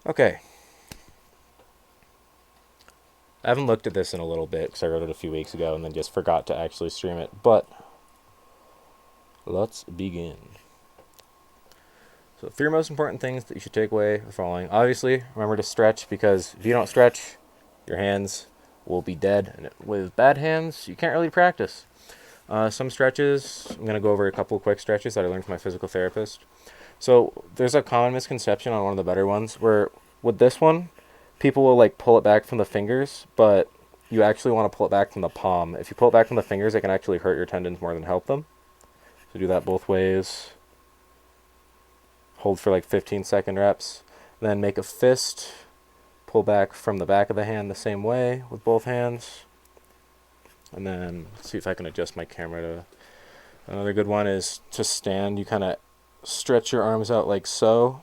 Okay. I haven't looked at this in a little bit because I wrote it a few weeks ago and then just forgot to actually stream it. But let's begin. So, three most important things that you should take away are the following. Obviously, remember to stretch because if you don't stretch, your hands will be dead. And with bad hands, you can't really practice. Some stretches, I'm going to go over a couple of quick stretches that I learned from my physical therapist. So, there's a common misconception on one of the better ones where with this one, people will like pull it back from the fingers, but you actually want to pull it back from the palm. If you pull it back from the fingers, it can actually hurt your tendons more than help them. So do that both ways. Hold for like 15-second reps. Then make a fist. Pull back from the back of the hand the same way with both hands. And then let's see if I can adjust my camera to. Another good one is to stand. You kind of stretch your arms out like so.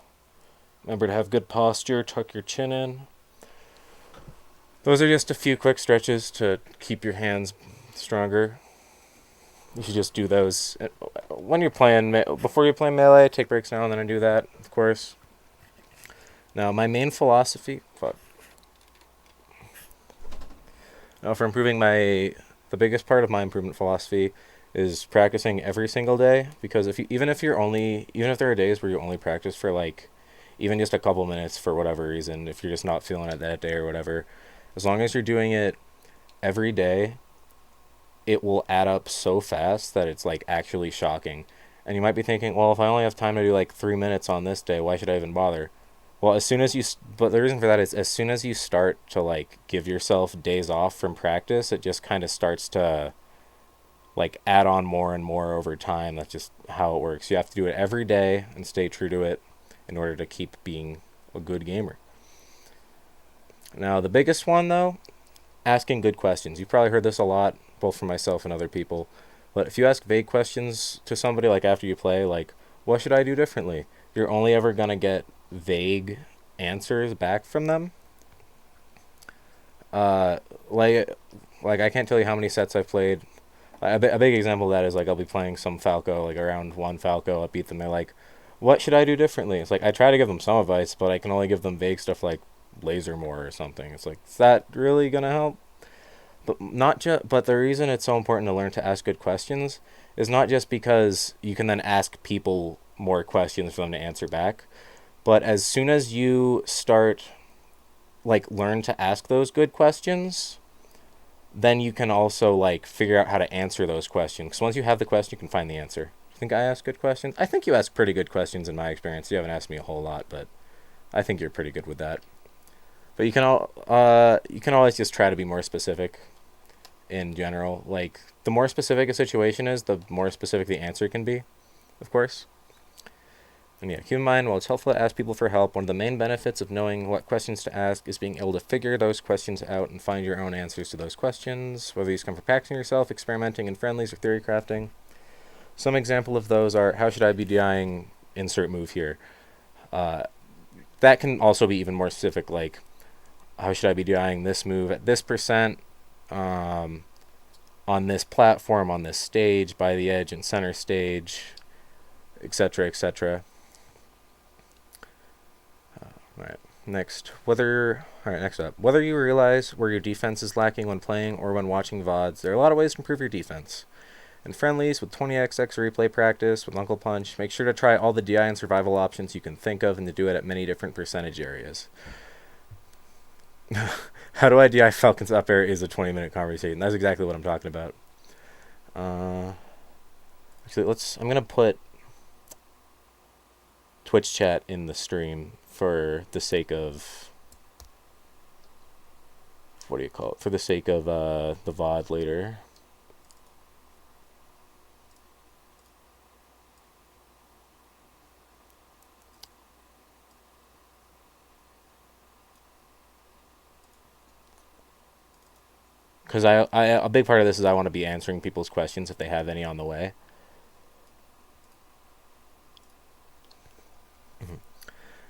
Remember to have good posture. Tuck your chin in. Those are just a few quick stretches to keep your hands stronger. You should just do those when you're playing. Before you play melee, take breaks now and then and do that, of course. Now, my main philosophy. Now, for improving the biggest part of my improvement philosophy is practicing every single day. Because even if there are days where you only practice for like, even just a couple minutes for whatever reason, if you're just not feeling it that day or whatever, as long as you're doing it every day, it will add up so fast that it's like actually shocking. And you might be thinking, well, if I only have time to do like 3 minutes on this day, why should I even bother? Well, but the reason for that is as soon as you start to like give yourself days off from practice, it just kind of starts to like add on more and more over time. That's just how it works. You have to do it every day and stay true to it in order to keep being a good gamer. Now, the biggest one though, asking good questions. You've probably heard this a lot, both from myself and other people. But if you ask vague questions to somebody, like after you play, like, what should I do differently? You're only ever going to get vague answers back from them. Uh, like I can't tell you how many sets I've played. A big example of that is like I'll be playing some Falco, like around one Falco, I beat them. They're like, "What should I do differently?" It's like I try to give them some advice, but I can only give them vague stuff like laser more or something. It's like, is that really gonna help? But the reason it's so important to learn to ask good questions is not just because you can then ask people more questions for them to answer back, but as soon as you start like learn to ask those good questions, then you can also like figure out how to answer those questions. Because once you have the question, you can find the answer. I think I ask good questions. I think you ask pretty good questions in my experience. You haven't asked me a whole lot, but I think you're pretty good with that. But you can always just try to be more specific in general. Like the more specific a situation is, the more specific the answer can be, of course. And yeah, keep in mind, while it's helpful to ask people for help, one of the main benefits of knowing what questions to ask is being able to figure those questions out and find your own answers to those questions, whether these come from practicing yourself, experimenting in friendlies, or theory crafting. Some example of those are, how should I be DIing insert move here? Uh, that can also be even more specific, like, how should I be DIing this move at this percent, um, on this platform, on this stage, by the edge and center stage, etc., etc. Alright, next up. Whether you realize where your defense is lacking when playing or when watching VODs, there are a lot of ways to improve your defense. In friendlies, with 20xx replay practice, with Uncle Punch, make sure to try all the DI and survival options you can think of and to do it at many different percentage areas. How do I DI Falcon's up air is a 20-minute conversation. That's exactly what I'm talking about. Actually, I'm going to put Twitch chat in the stream for the sake of, what do you call it? For the sake of the VOD later. Because a big part of this is I want to be answering people's questions if they have any on the way.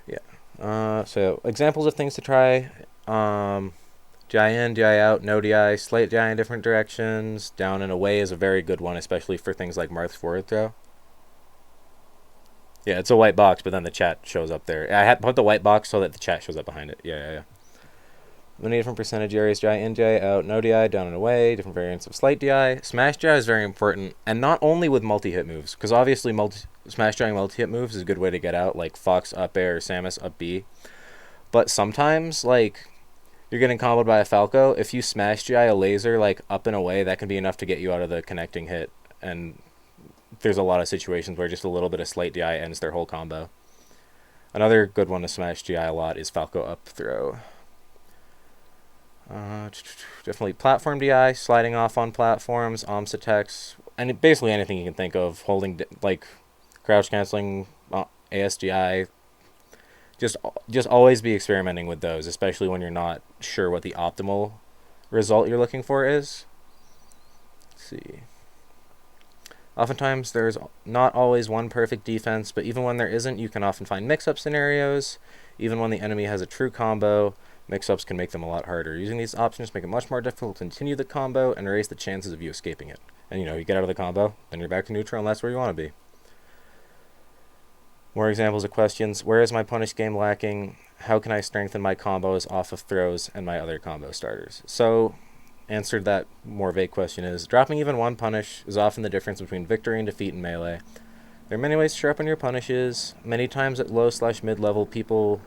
Yeah. So examples of things to try. DI in, DI out, no DI, slight DI in different directions. Down and away is a very good one, especially for things like Marth's forward throw. Yeah, it's a white box, but then the chat shows up there. I had put the white box so that the chat shows up behind it. Yeah, yeah, yeah. Many different percentage areas, DI, in DI, out, no DI, down and away, different variants of slight DI. Smash DI is very important, and not only with multi-hit moves, because obviously smash DI multi-hit moves is a good way to get out, like Fox up air or Samus up B. But sometimes, like, you're getting comboed by a Falco. If you smash DI a laser, like, up and away, that can be enough to get you out of the connecting hit. And there's a lot of situations where just a little bit of slight DI ends their whole combo. Another good one to smash DI a lot is Falco up throw. Definitely platform DI, sliding off on platforms, OMS attacks, and basically anything you can think of, holding, like, crouch canceling, ASDI. Just always be experimenting with those, especially when you're not sure what the optimal result you're looking for is. Let's see. Oftentimes, there's not always one perfect defense, but even when there isn't, you can often find mix-up scenarios. Even when the enemy has a true combo, mix-ups can make them a lot harder. Using these options make it much more difficult to continue the combo and erase the chances of you escaping it. And, you get out of the combo, then you're back to neutral, and that's where you want to be. More examples of questions. Where is my punish game lacking? How can I strengthen my combos off of throws and my other combo starters? So, answered that more vague question is, dropping even one punish is often the difference between victory and defeat in Melee. There are many ways to sharpen your punishes. Many times at low/mid level, people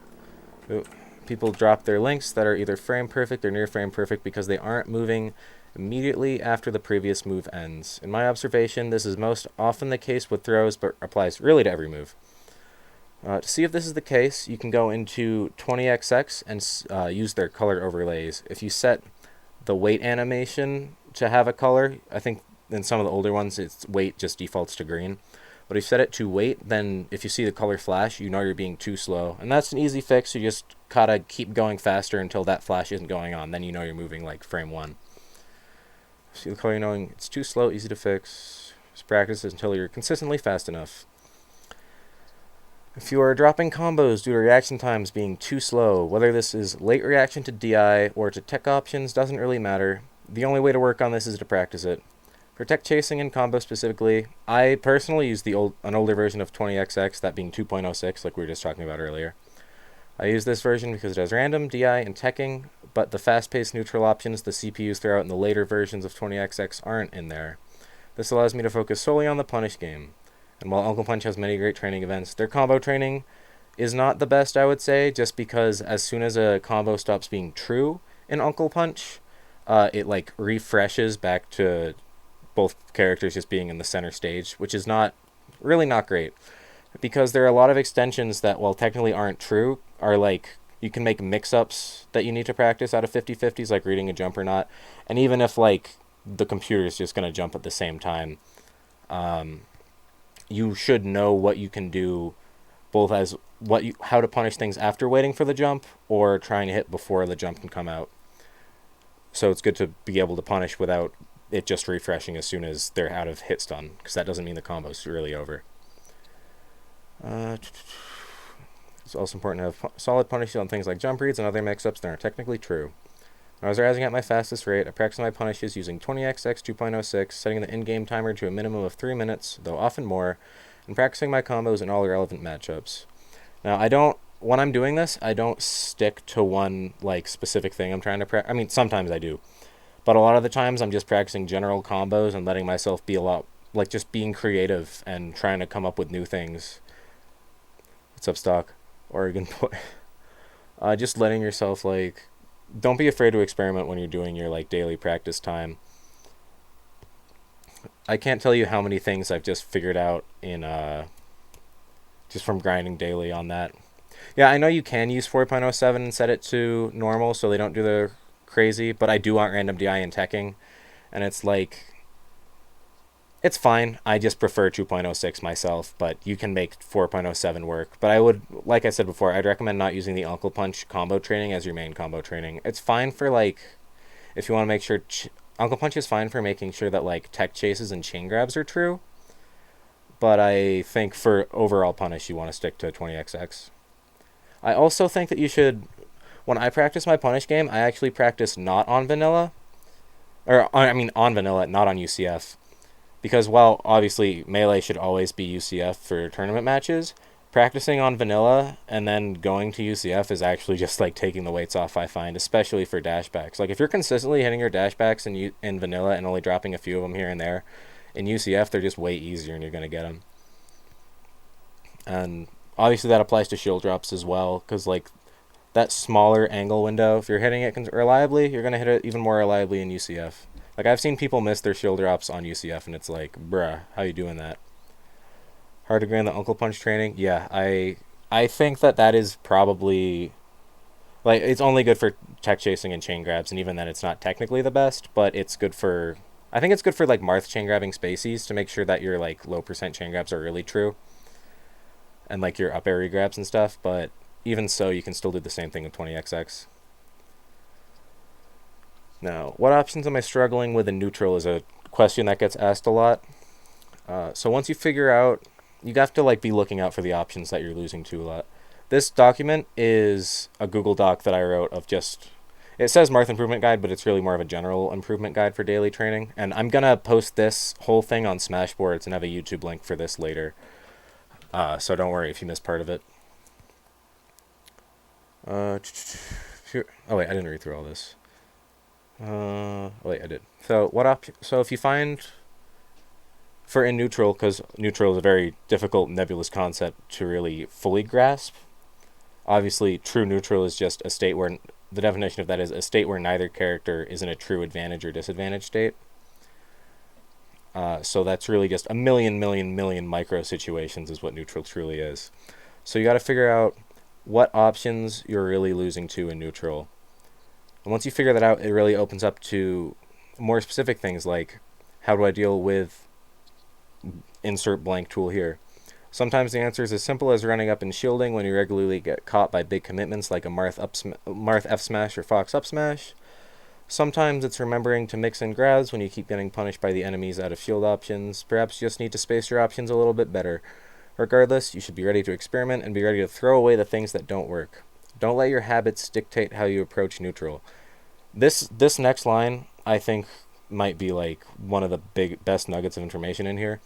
drop their links that are either frame perfect or near frame perfect because they aren't moving immediately after the previous move ends. In my observation, this is most often the case with throws, but applies really to every move. To see if this is the case, you can go into 20XX and use their color overlays. If you set the weight animation to have a color, I think in some of the older ones, it's weight just defaults to green. But if you set it to weight, then if you see the color flash, you know you're being too slow. And that's an easy fix. You just gotta keep going faster until that flash isn't going on. Then you know you're moving like frame 1. See the color, knowing it's too slow, easy to fix. Just practice it until you're consistently fast enough. If you are dropping combos due to reaction times being too slow, whether this is late reaction to DI or to tech options doesn't really matter. The only way to work on this is to practice it. For tech chasing and combo specifically, I personally use an older version of 20XX, that being 2.06, like we were just talking about earlier. I use this version because it has random, DI, and teching, but the fast-paced neutral options the CPUs throw out in the later versions of 20XX aren't in there. This allows me to focus solely on the punish game. And while Uncle Punch has many great training events, their combo training is not the best, I would say, just because as soon as a combo stops being true in Uncle Punch, it like refreshes back to both characters just being in the center stage, which is really not great. Because there are a lot of extensions that, while technically aren't true, are like, you can make mix-ups that you need to practice out of 50-50s, like reading a jump or not. And even if like the computer is just going to jump at the same time, you should know what you can do, both as how to punish things after waiting for the jump or trying to hit before the jump can come out. So it's good to be able to punish without it just refreshing as soon as they're out of hit stun, because that doesn't mean the combo's really over. It's also important to have solid punishes on things like jump reads and other mix-ups that are technically true. When I was rising at my fastest rate, I practiced my punishes using 20XX 2.06, setting the in-game timer to a minimum of 3 minutes, though often more, and practicing my combos in all relevant matchups. Now, when I'm doing this, I don't stick to one like specific thing I'm trying to practice. I mean, sometimes I do, but a lot of the times I'm just practicing general combos and letting myself be a lot, like, just being creative and trying to come up with new things. What's up, Stock? Oregon boy. Just letting yourself, like, don't be afraid to experiment when you're doing your like daily practice time. I can't tell you how many things I've just figured out in just from grinding daily on that. Yeah, I know you can use 4.07 and set it to normal so they don't do the crazy, but I do want random DI and teching, and it's like, it's fine. I just prefer 2.06 myself, but you can make 4.07 work. But I would, like I said before, I'd recommend not using the Uncle Punch combo training as your main combo training. It's fine for, like, if you want to make sure... Uncle Punch is fine for making sure that, like, tech chases and chain grabs are true. But I think for overall punish, you want to stick to 20XX. I also think that you should... When I practice my punish game, I actually practice not on vanilla. On vanilla, not on UCF. Because while obviously melee should always be UCF for tournament matches, practicing on vanilla and then going to UCF is actually just like taking the weights off, I find, especially for dashbacks. Like if you're consistently hitting your dashbacks in vanilla and only dropping a few of them here and there, in UCF they're just way easier and you're going to get them. And obviously that applies to shield drops as well, because like that smaller angle window, if you're hitting it reliably, you're going to hit it even more reliably in UCF. Like I've seen people miss their shield drops on UCF and it's like, bruh, how you doing that? Hard to grant the Uncle Punch training? Yeah, I think that is probably, like, it's only good for tech chasing and chain grabs, and even then it's not technically the best, but it's good for, I think it's good for like Marth chain grabbing spacies to make sure that your like low percent chain grabs are really true, and like your up air grabs and stuff. But even so, you can still do the same thing with 20xx. Now, what options am I struggling with in neutral is a question that gets asked a lot. So once you figure out, you have to like be looking out for the options that you're losing to a lot. This document is a Google Doc that I wrote of just, it says Marth Improvement Guide, but it's really more of a general improvement guide for daily training. And I'm going to post this whole thing on Smashboards and have a YouTube link for this later. So don't worry if you missed part of it. Oh wait, I didn't read through all this. Wait, I did. So so if you find, for in neutral, because neutral is a very difficult nebulous concept to really fully grasp. Obviously, true neutral is just a state where, the definition of that is a state where neither character is in a true advantage or disadvantage state. So that's really just a million micro situations is what neutral truly is. So you got to figure out what options you're really losing to in neutral. And once you figure that out, it really opens up to more specific things like, how do I deal with insert blank tool here? Sometimes the answer is as simple as running up and shielding when you regularly get caught by big commitments like a Marth F smash or Fox up smash. Sometimes it's remembering to mix in grabs when you keep getting punished by the enemies out of shield options. Perhaps you just need to space your options a little bit better. Regardless, you should be ready to experiment and be ready to throw away the things that don't work. Don't let your habits dictate how you approach neutral. This next line, I think, might be like one of the best nuggets of information in here.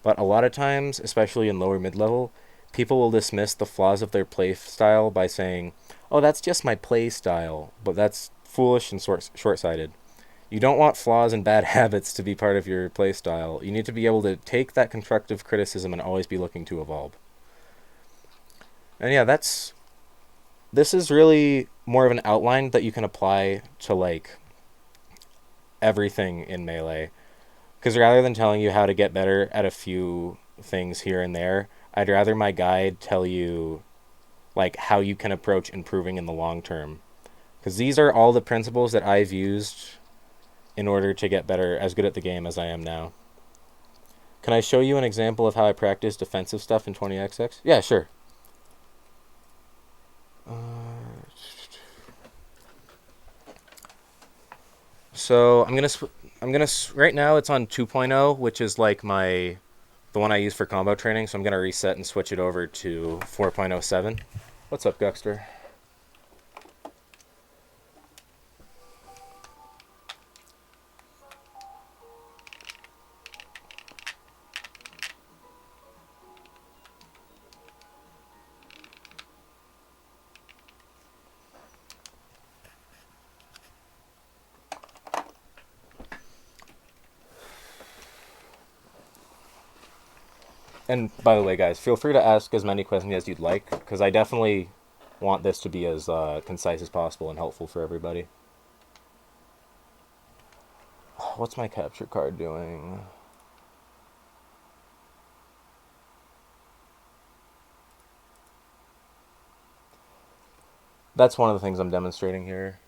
But a lot of times, especially in lower mid-level, people will dismiss the flaws of their play style by saying, oh, that's just my play style. But that's foolish and short-sighted. You don't want flaws and bad habits to be part of your play style. You need to be able to take that constructive criticism and always be looking to evolve. And yeah, this is really more of an outline that you can apply to like everything in Melee. Because rather than telling you how to get better at a few things here and there, I'd rather my guide tell you like how you can approach improving in the long term. Because these are all the principles that I've used in order to get better, as good at the game as I am now. Can I show you an example of how I practice defensive stuff in 20xx? Yeah, sure. So I'm gonna right now it's on 2.0, which is like the one I use for combo training. So I'm gonna reset and switch it over to 4.07. What's up, Guxter? And by the way, guys, feel free to ask as many questions as you'd like, because I definitely want this to be as concise as possible and helpful for everybody. What's my capture card doing? That's one of the things I'm demonstrating here.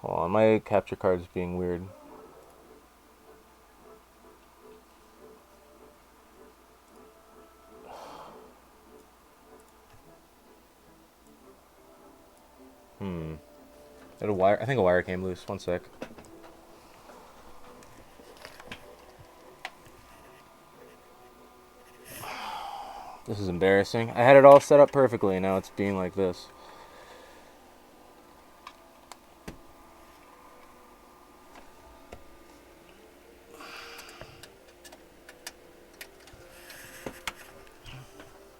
Hold on, my capture card is being weird. I think a wire came loose. One sec. This is embarrassing. I had it all set up perfectly, and now it's being like this.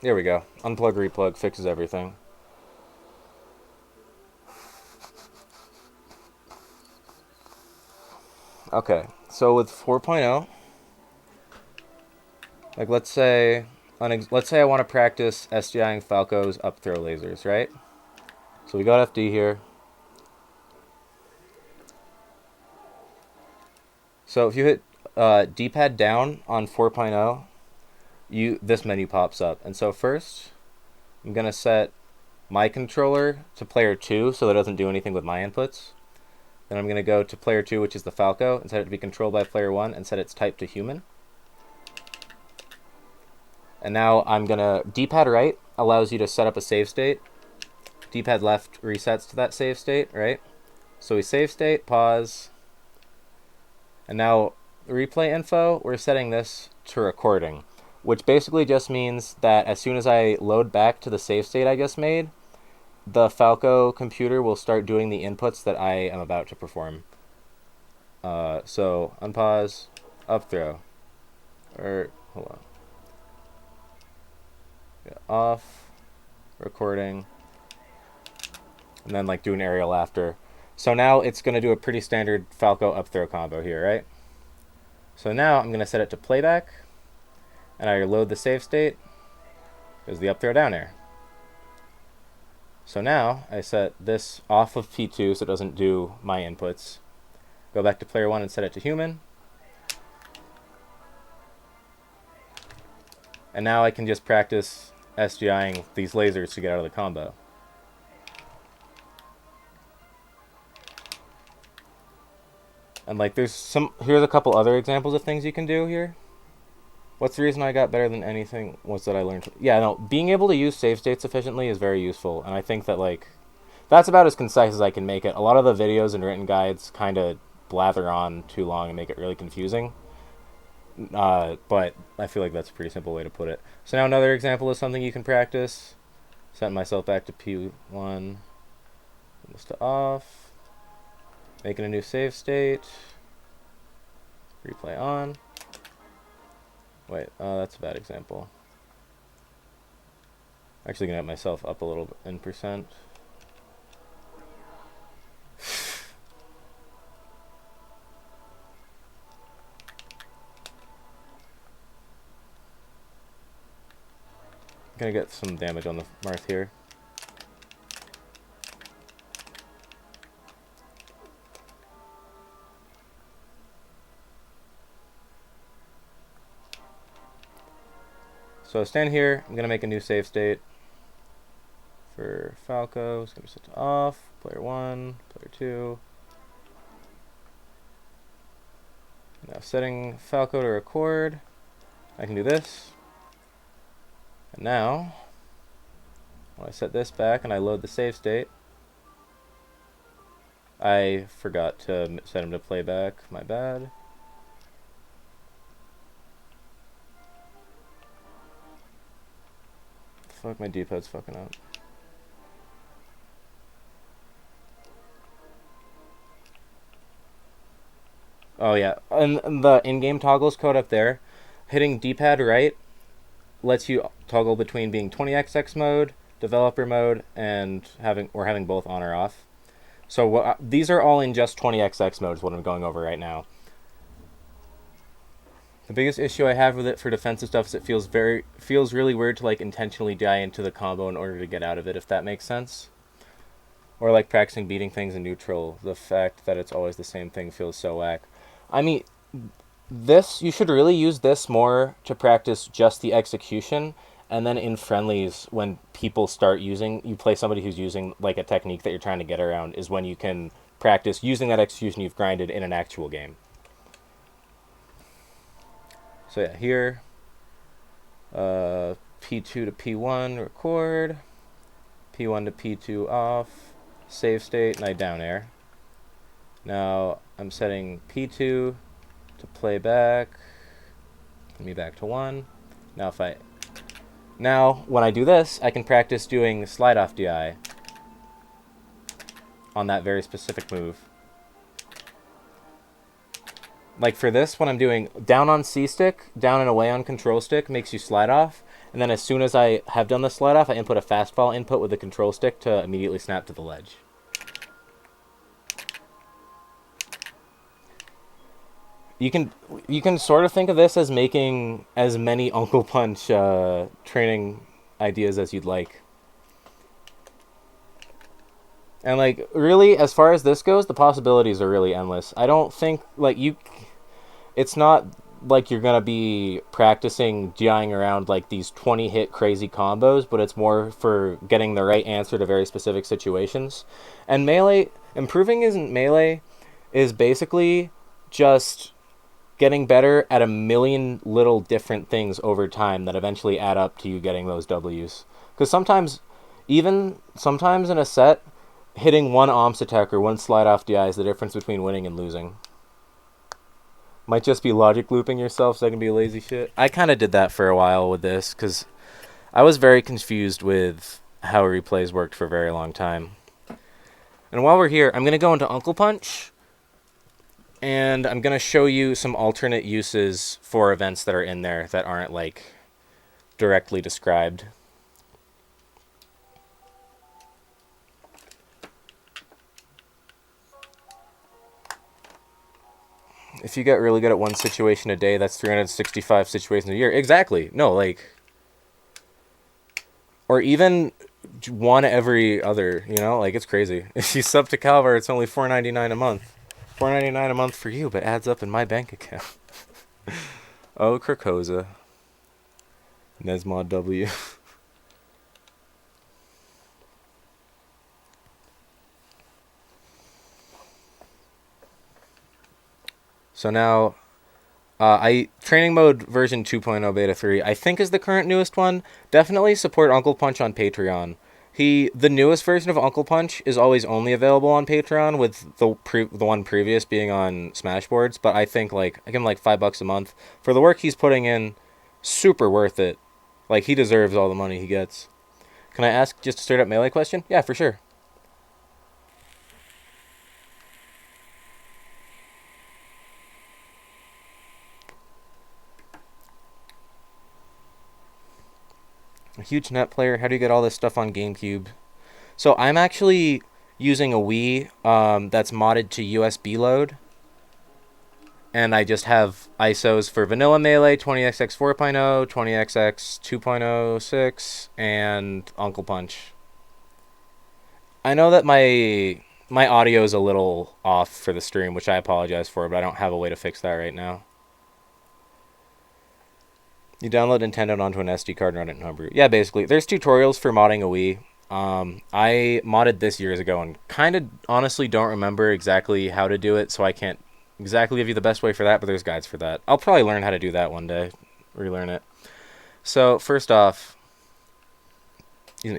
There we go. Unplug, replug, fixes everything. Okay, so with 4.0, like let's say I want to practice SDIing Falco's up throw lasers, right? So we got FD here. So if you hit D-pad down on 4.0, this menu pops up. And so first, I'm gonna set my controller to player 2 so that it doesn't do anything with my inputs. Then I'm gonna go to player 2, which is the Falco, and set it to be controlled by player 1 and set its type to human. And now I'm gonna D-pad right allows you to set up a save state. D-pad left resets to that save state, right? So we save state, pause, and now replay info, we're setting this to recording, which basically just means that as soon as I load back to the save state I just made, the Falco computer will start doing the inputs that I am about to perform. So unpause, up throw, or hold on, yeah, off, recording, and then like do an aerial after. So now it's going to do a pretty standard Falco up throw combo here, right? So now I'm going to set it to playback, and I load the save state. There's the up throw down air. So now I set this off of P2 so it doesn't do my inputs. Go back to player 1 and set it to human. And now I can just practice SGIing these lasers to get out of the combo. And like here's a couple other examples of things you can do here. What's the reason I got better than anything was that I learned. Yeah, no, being able to use save states efficiently is very useful, and I think that like that's about as concise as I can make it. A lot of the videos and written guides kind of blather on too long and make it really confusing. But I feel like that's a pretty simple way to put it. So now another example of something you can practice. Setting myself back to P1, this to off, making a new save state, replay on. Wait, that's a bad example. Actually gonna get myself up a little bit in percent. Gonna get some damage on the Marth here. So stand here, I'm gonna make a new save state for Falco. It's gonna be set to off, player 1, player 2. Now setting Falco to record, I can do this. And now, when I set this back and I load the save state, I forgot to set him to playback, my bad. Fuck, my D-pad's fucking up. Oh yeah, and the in-game toggles code up there, hitting D-pad right lets you toggle between being 20xx mode, developer mode, and having both on or off. So these are all in just 20xx mode is what I'm going over right now. The biggest issue I have with it for defensive stuff is it feels really weird to like intentionally die into the combo in order to get out of it, if that makes sense. Or like practicing beating things in neutral, the fact that it's always the same thing feels so whack. I mean, you should really use this more to practice just the execution, and then in friendlies when people start you play somebody who's using like a technique that you're trying to get around, is when you can practice using that execution you've grinded in an actual game. So yeah, here, P2 to P1 record, P1 to P2 off, save state, and I down air. Now I'm setting P2 to play back, me back to 1. Now when I do this, I can practice doing slide off DI on that very specific move. Like for this, when I'm doing down on C stick, down and away on control stick makes you slide off, And then as soon as I have done the slide off, I input a fastball input with the control stick to immediately snap to the ledge. You can sort of think of this as making as many Uncle Punch training ideas as you'd like. And like really, as far as this goes, the possibilities are really endless. I don't think like it's not like you're gonna be practicing GIing around like these 20 hit crazy combos, but it's more for getting the right answer to very specific situations. And melee, improving isn't melee, is basically just getting better at a million little different things over time that eventually add up to you getting those W's. Because sometimes in a set, hitting one OMS attack or one slide off DI is the difference between winning and losing. Might just be logic looping yourself so I can be a lazy shit. I kind of did that for a while with this because I was very confused with how replays worked for a very long time. And while we're here, I'm going to go into Uncle Punch, and I'm going to show you some alternate uses for events that are in there that aren't like directly described. If you get really good at one situation a day, that's 365 situations a year. Exactly. No, like, or even one every other, you know, like it's crazy. If you sub to Kalvar, it's only $4.99 a month. $4.99 a month for you, but adds up in my bank account. Oh, Krakoza. Nesmod W. So now, training mode version 2.0 beta 3, I think is the current newest one. Definitely support Uncle Punch on Patreon. The newest version of Uncle Punch is always only available on Patreon, with the one previous being on Smashboards. But I think like I give him like $5 a month for the work he's putting in. Super worth it. Like he deserves all the money he gets. Can I ask just a straight up melee question? Yeah, for sure. A huge net player. How do you get all this stuff on GameCube? So I'm actually using a Wii that's modded to USB load. And I just have ISOs for Vanilla Melee, 20XX 4.0, 20XX 2.06, and Uncle Punch. I know that my audio is a little off for the stream, which I apologize for, but I don't have a way to fix that right now. You download Nintendo onto an SD card and run it in Homebrew. Yeah, basically. There's tutorials for modding a Wii. I modded this years ago and kind of honestly don't remember exactly how to do it, so I can't exactly give you the best way for that, but there's guides for that. I'll probably learn how to do that one day. Relearn it. So, first off,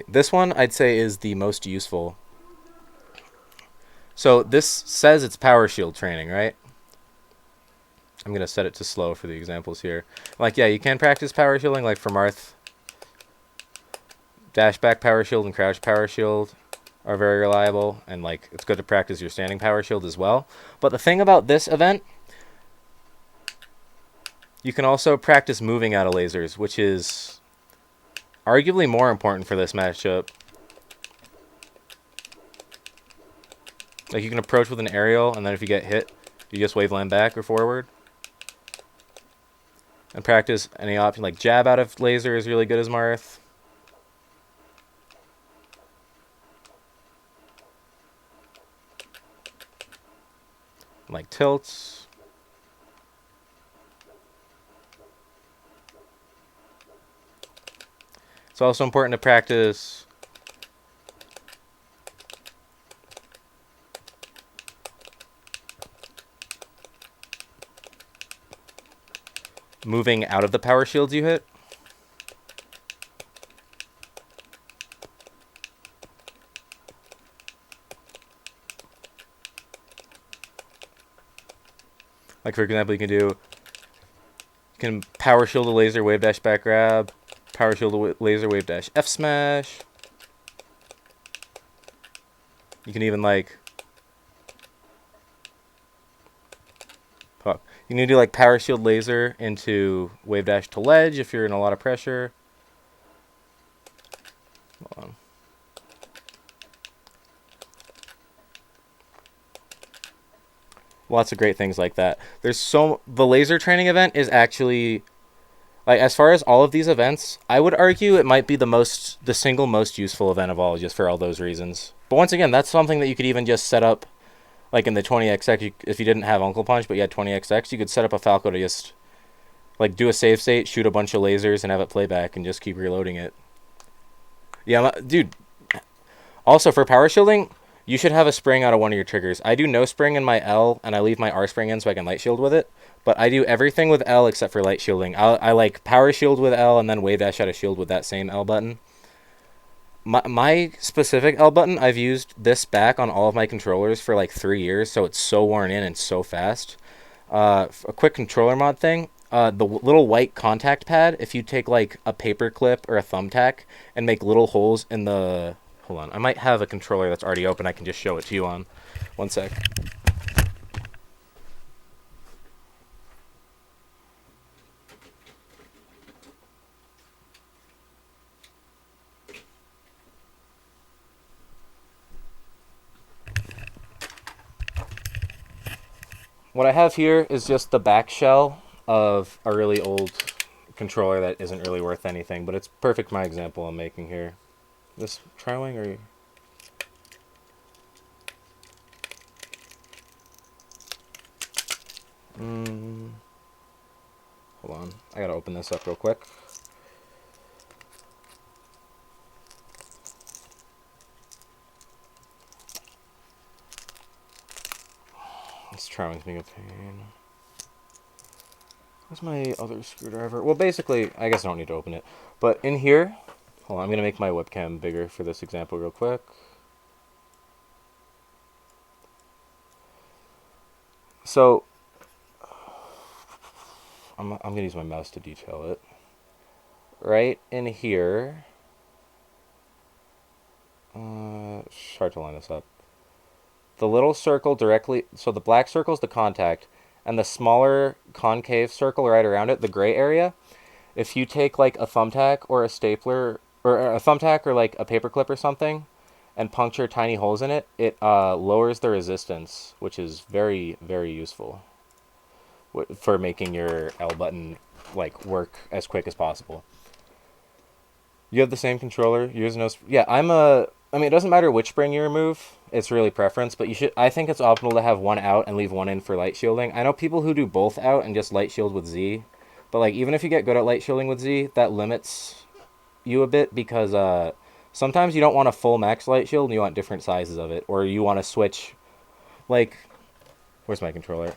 this one I'd say is the most useful. So, this says it's power shield training, right? I'm going to set it to slow for the examples here. Like, yeah, you can practice power shielding, like for Marth. Dash back power shield and crouch power shield are very reliable, and like it's good to practice your standing power shield as well. But the thing about this event, you can also practice moving out of lasers, which is arguably more important for this matchup. Like you can approach with an aerial, and then if you get hit, you just wave land back or forward. And practice any option, like jab out of laser is really good as Marth. Like tilts. It's also important to practice moving out of the power shields you hit. Like for example, you can power shield a laser, wave dash back grab, power shield a laser, wave dash F smash. You can even like, you can do like power shield laser into wave dash to ledge if you're in a lot of pressure. Hold on. Lots of great things like that. The laser training event is actually, like, as far as all of these events, I would argue it might be the single most useful event of all, just for all those reasons. But once again, that's something that you could even just set up, like in the 20XX. If you didn't have Uncle Punch, but you had 20XX, you could set up a Falco to just, like, do a save state, shoot a bunch of lasers, and have it play back, and just keep reloading it. Yeah, dude. Also, for power shielding, you should have a spring out of one of your triggers. I do no spring in my L, and I leave my R spring in so I can light shield with it. But I do everything with L except for light shielding. I like power shield with L and then wave dash out of shield with that same L button. My specific L button, I've used this back on all of my controllers for like 3 years, so it's so worn in and so fast. A quick controller mod thing. The little white contact pad, if you take like a paper clip or a thumbtack and make little holes in the... Hold on, I might have a controller that's already open. I can just show it to you on. One sec. What I have here is just the back shell of a really old controller that isn't really worth anything, but it's perfect for my example I'm making here. This tri-wing or... Hold on, I gotta open this up real quick. This tri-wing's being a pain. Where's my other screwdriver? Well, basically, I guess I don't need to open it. But in here... Hold on, I'm going to make my webcam bigger for this example real quick. So, I'm going to use my mouse to detail it. Right in here... it's hard to line this up. The little circle directly... So the black circle is the contact, and the smaller concave circle right around it, the gray area, if you take like a thumbtack or a stapler... or a thumbtack or like a paperclip or something, and puncture tiny holes in it, it lowers the resistance, which is very, very useful for making your L button like work as quick as possible. You have the same controller. Yours no. Yeah, I mean, it doesn't matter which spring you remove. It's really preference, but you should. I think it's optimal to have one out and leave one in for light shielding. I know people who do both out and just light shield with Z, but like even if you get good at light shielding with Z, that limits you a bit because sometimes you don't want a full max light shield and you want different sizes of it, or you want to switch. Like, where's my controller?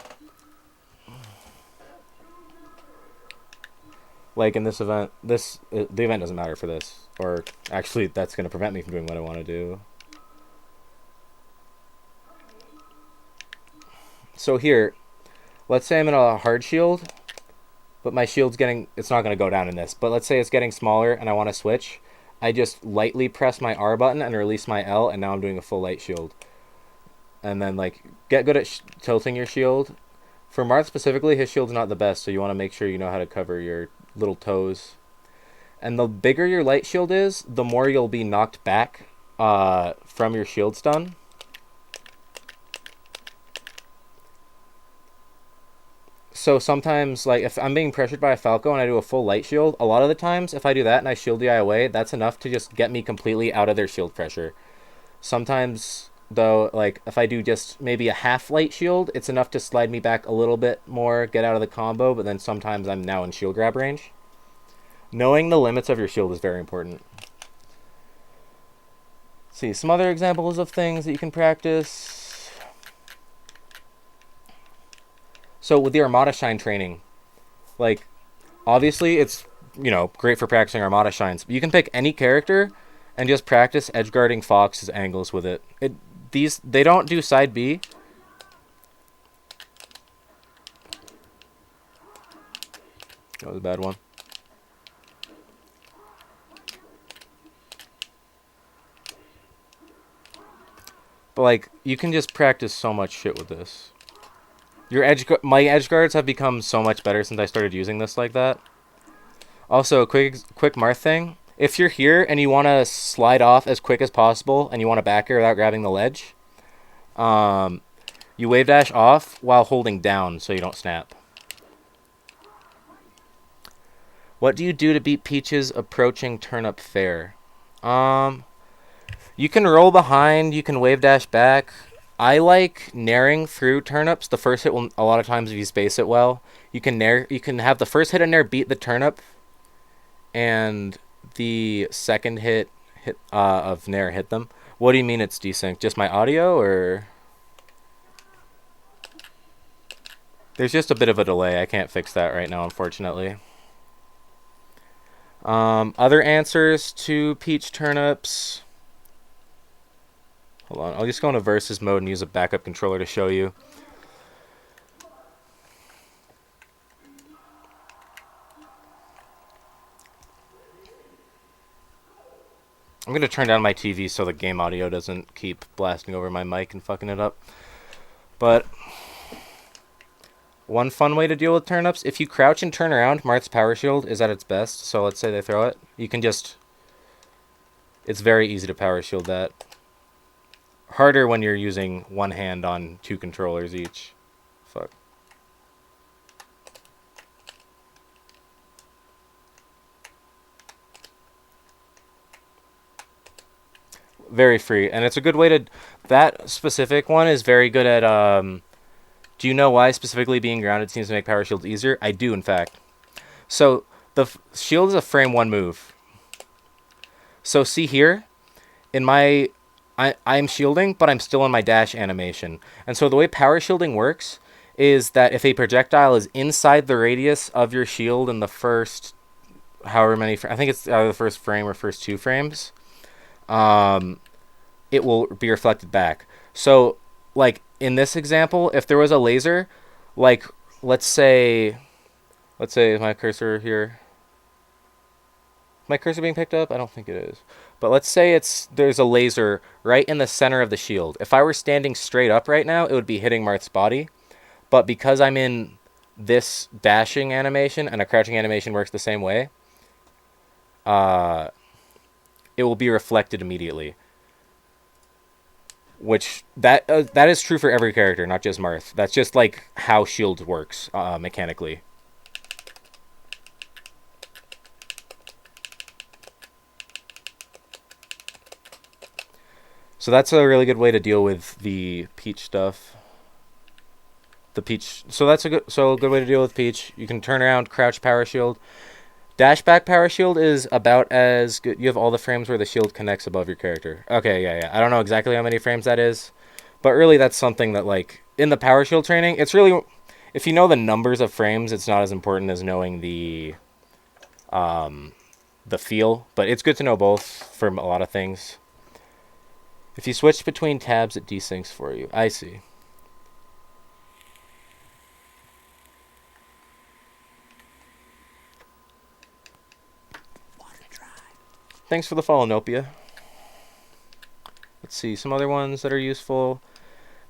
Like in this event, the event doesn't matter for this, or actually that's going to prevent me from doing what I want to do. So here, let's say I'm in a hard shield, but my shield's it's not going to go down in this, but let's say it's getting smaller and I want to switch. I just lightly press my R button and release my L, and now I'm doing a full light shield. And then like get good at tilting your shield. For Marth specifically, his shield's not the best, so you want to make sure you know how to cover your little toes. And the bigger your light shield is, the more you'll be knocked back from your shield stun. So sometimes, like, if I'm being pressured by a Falco and I do a full light shield, a lot of the times, if I do that and I shield DI away, that's enough to just get me completely out of their shield pressure. Sometimes, though, like, if I do just maybe a half light shield, it's enough to slide me back a little bit more, get out of the combo, but then sometimes I'm now in shield grab range. Knowing the limits of your shield is very important. Let's see, some other examples of things that you can practice. So with the Armada Shine training, like, obviously it's, you know, great for practicing Armada Shines. But you can pick any character and just practice edgeguarding Fox's angles with it. They don't do side B. That was a bad one. But, like, you can just practice so much shit with this. My edge guards have become so much better since I started using this like that. Also, quick Marth thing. if you're here and you want to slide off as quick as possible and you want to back air without grabbing the ledge, you wave dash off while holding down so you don't snap. What do you do to beat Peach's approaching turnip fair? You can roll behind, you can wave dash back. I like naring through turnips. The first hit will, a lot of times if you space it well, you can have the first hit in nair beat the turnip, and the second hit of nair hit them. What do you mean it's desync? Just my audio, or there's just a bit of a delay. I can't fix that right now, unfortunately. Other answers to Peach turnips. Hold on, I'll just go into versus mode and use a backup controller to show you. I'm going to turn down my TV so the game audio doesn't keep blasting over my mic and fucking it up. But one fun way to deal with turnips, if you crouch and turn around, Marth's power shield is at its best. So let's say they throw it. You can just... It's very easy to power shield that. Harder when you're using one hand on two controllers each. Fuck. Very free. And it's a good way to... That specific one is very good at... Do you know why specifically being grounded seems to make power shields easier? I do, in fact. So, the shield is a frame one move. So, see here? In my... I'm shielding, but I'm still in my dash animation. And so the way power shielding works is that if a projectile is inside the radius of your shield in the first... However many... I think it's either the first frame or first 2 frames. It will be reflected back. So, like, in this example, if there was a laser, like, let's say my cursor here. My cursor being picked up? I don't think it is. But let's say there's a laser right in the center of the shield. If I were standing straight up right now, it would be hitting Marth's body. But because I'm in this dashing animation, and a crouching animation works the same way, it will be reflected immediately. Which, that is true for every character, not just Marth. That's just, like, how shield works, mechanically. So that's a really good way to deal with the Peach stuff. So that's a good way to deal with Peach. You can turn around, crouch, power shield. Dash back power shield is about as good. You have all the frames where the shield connects above your character. Okay, yeah. I don't know exactly how many frames that is. But really, that's something that, like, in the power shield training, it's really... If you know the numbers of frames, it's not as important as knowing the feel. But it's good to know both for a lot of things. If you switch between tabs, it desyncs for you. I see. Thanks for the follow, Nopia. Let's see, some other ones that are useful.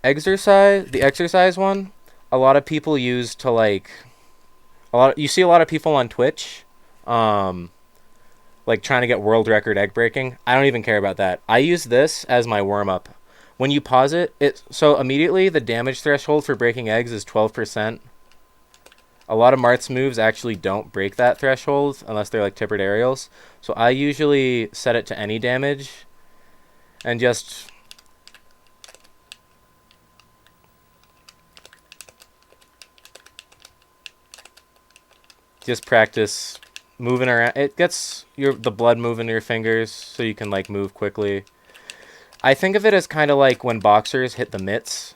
The exercise one, a lot of people use to, like... You see a lot of people on Twitch, like, trying to get world record egg breaking. I don't even care about that. I use this as my warm-up. When you pause it, so immediately the damage threshold for breaking eggs is 12%. A lot of Marth's moves actually don't break that threshold unless they're like tippered aerials. So I usually set it to any damage and just practice moving around. It gets the blood moving in your fingers so you can, like, move quickly. I think of it as kind of like when boxers hit the mitts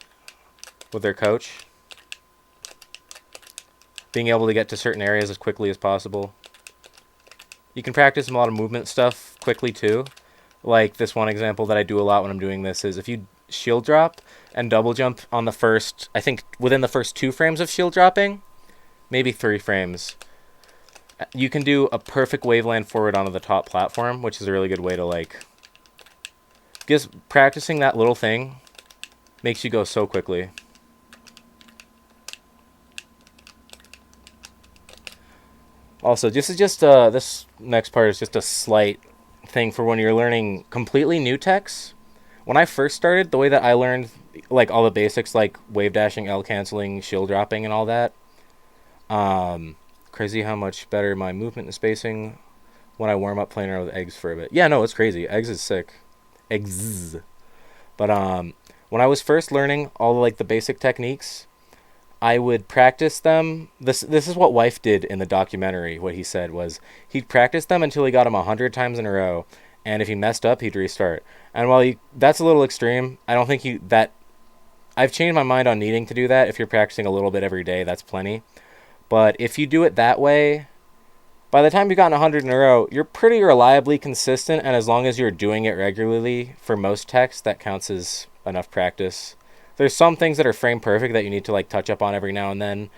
with their coach. Being able to get to certain areas as quickly as possible. You can practice a lot of movement stuff quickly too. Like this one example that I do a lot when I'm doing this is if you shield drop and double jump on the first, I think within the first 2 frames of shield dropping, maybe 3 frames, you can do a perfect waveland forward onto the top platform, which is a really good way to, like, just practicing that little thing makes you go so quickly. Also, this next part is just a slight thing for when you're learning completely new techs. When I first started, the way that I learned like all the basics, like wave dashing, L canceling, shield dropping, and all that. Um, Crazy how much better my movement and spacing when I warm up playing around with eggs for a bit. Yeah, no, it's crazy. Eggs is sick. Eggs. But when I was first learning all like the basic techniques, I would practice them. This is what Wife did in the documentary. What he said was he'd practice them until he got them 100 times in a row, and if he messed up, he'd restart. And while that's a little extreme, I don't think that I've changed my mind on needing to do that. If you're practicing a little bit every day, that's plenty. But if you do it that way, by the time you've gotten 100 in a row, you're pretty reliably consistent, and as long as you're doing it regularly for most texts, that counts as enough practice. There's some things that are frame perfect that you need to like touch up on every now and then,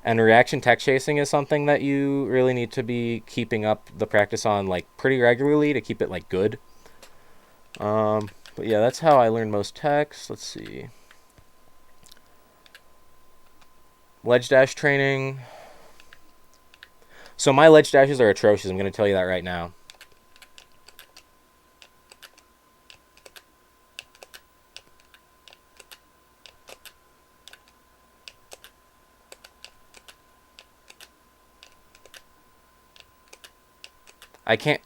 and reaction tech chasing is something that you really need to be keeping up the practice on like pretty regularly to keep it like good. But yeah, that's how I learned most techs. Let's see. Ledge dash training. So my ledge dashes are atrocious. I'm going to tell you that right now. I can't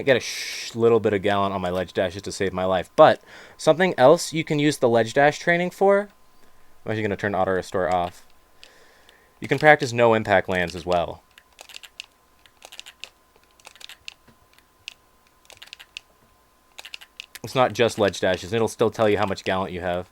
get a little bit of gallant on my ledge dashes to save my life. But something else you can use the ledge dash training for. I'm actually going to turn auto restore off. You can practice no impact lands as well. It's not just ledge dashes. It'll still tell you how much gallant you have.